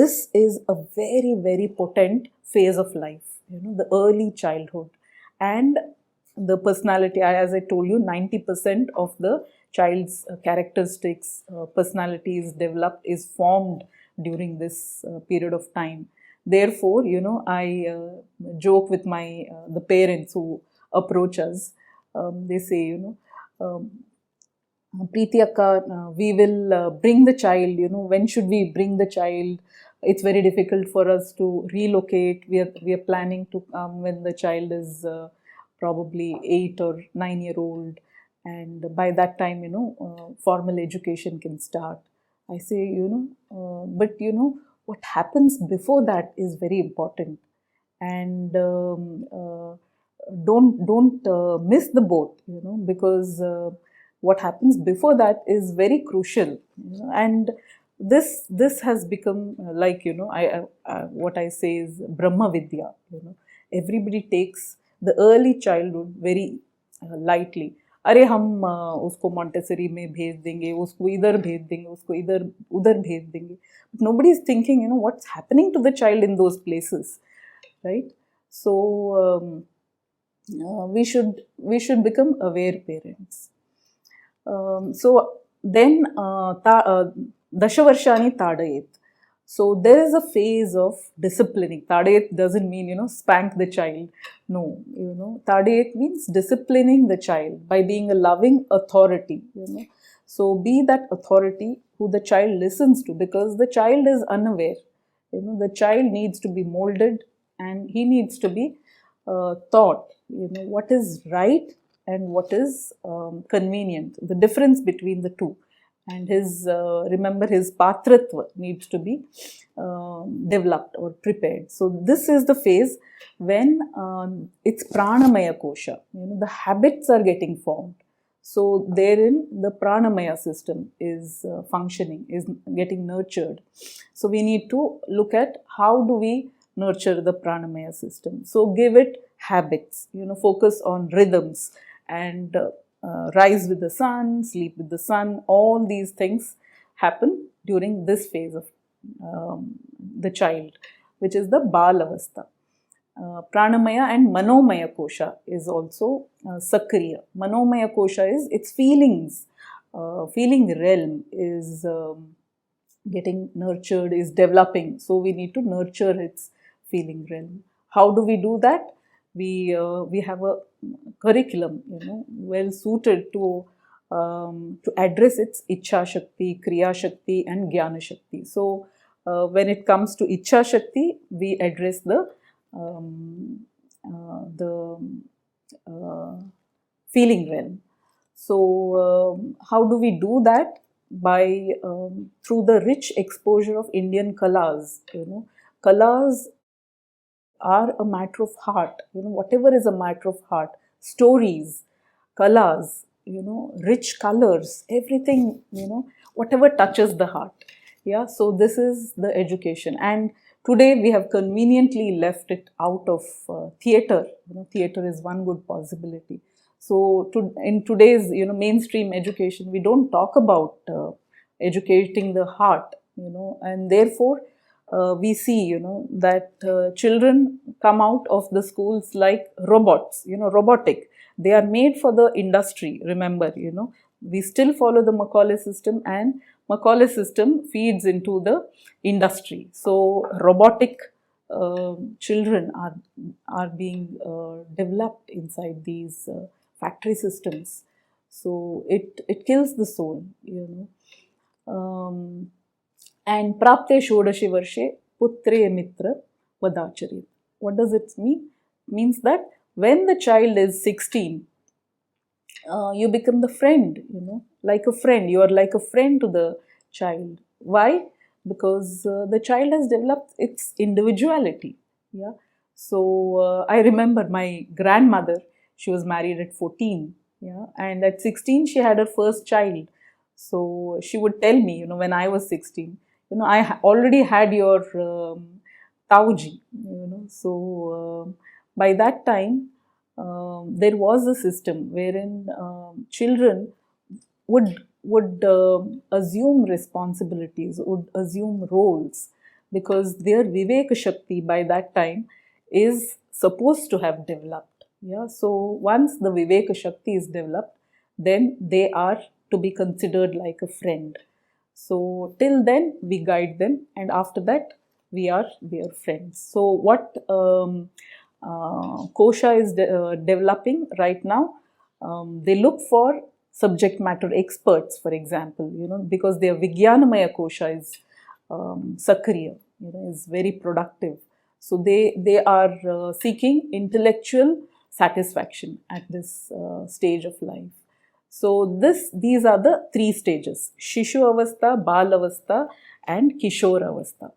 this is a very, very potent phase of life, the early childhood. And the personality, as I told you, 90% of the child's characteristics, personality is developed, is formed during this period of time. Therefore, I joke with the parents who approach us. They say, Preeti Akka, we will bring the child, when should we bring the child? It's very difficult for us to relocate. We are planning to come when the child is probably 8 or 9 year old. And by that time, formal education can start. I say, but what happens before that is very important. And don't miss the boat, because what happens before that is very crucial. And this has become like, what I say is Brahma Vidya. Everybody takes the early childhood very lightly. अरे हम उसको Montessori में भेज देंगे, उसको इधर भेज देंगे, उसको इधर उधर भेज देंगे. But nobody is thinking, what's happening to the child in those places, right? So we should become aware parents. So then Dashavarshani Tadayet. So there is a phase of disciplining. Tadayet doesn't mean, spank the child. No, Tadayet means disciplining the child by being a loving authority, So be that authority who the child listens to, because the child is unaware. The child needs to be molded and he needs to be taught, what is right and what is convenient, the difference between the two. And remember, his patratva needs to be developed or prepared. So this is the phase when it's Pranamaya Kosha. The habits are getting formed. So therein the Pranamaya system is functioning, is getting nurtured. So we need to look at how do we nurture the Pranamaya system. So give it habits, focus on rhythms and rise with the sun, sleep with the sun. All these things happen during this phase of the child, which is the Balavastha. Pranamaya and Manomaya Kosha is also Sakriya. Manomaya Kosha is its feelings. Feeling realm is getting nurtured, is developing. So we need to nurture its feeling realm. How do we do that? We have a curriculum, well suited to address its Ichha Shakti, Kriya Shakti and Jnana Shakti. So when it comes to Ichha Shakti, we address the feeling realm. So how do we do that? By through the rich exposure of Indian kalas. Kalas are a matter of heart. Whatever is a matter of heart, stories, kalas, rich colors, everything, whatever touches the heart. Yeah, so this is the education. And today we have conveniently left it out of theatre. Theatre is one good possibility. So in today's, mainstream education, we don't talk about educating the heart, and therefore we see, that children come out of the schools like robots, robotic. They are made for the industry. Remember, we still follow the Macaulay system, and Macaulay system feeds into the industry. So robotic children are being developed inside these factory systems. So it kills the soul, and prapte shodashi varshe putre mitra vadacharit. What does it mean? It means that when the child is 16, you become the friend, like a friend. You are like a friend to the child. Why? Because the child has developed its individuality. Yeah. So I remember my grandmother. She was married at 14. Yeah, and at 16 she had her first child. So she would tell me, when I was 16, I already had your Tauji, So by that time, there was a system wherein children would assume responsibilities, would assume roles. because their Viveka Shakti by that time is supposed to have developed. Yeah, so once the Viveka Shakti is developed, then they are to be considered like a friend. So till then we guide them, and after that we are their friends. So what Kosha is developing right now, they look for subject matter experts, for example, because their Vijnanamaya Kosha is Sakriya, is very productive. So they are seeking intellectual satisfaction at this stage of life. So these are the three stages: Shishu Avastha, Bal Avastha, and Kishore Avastha.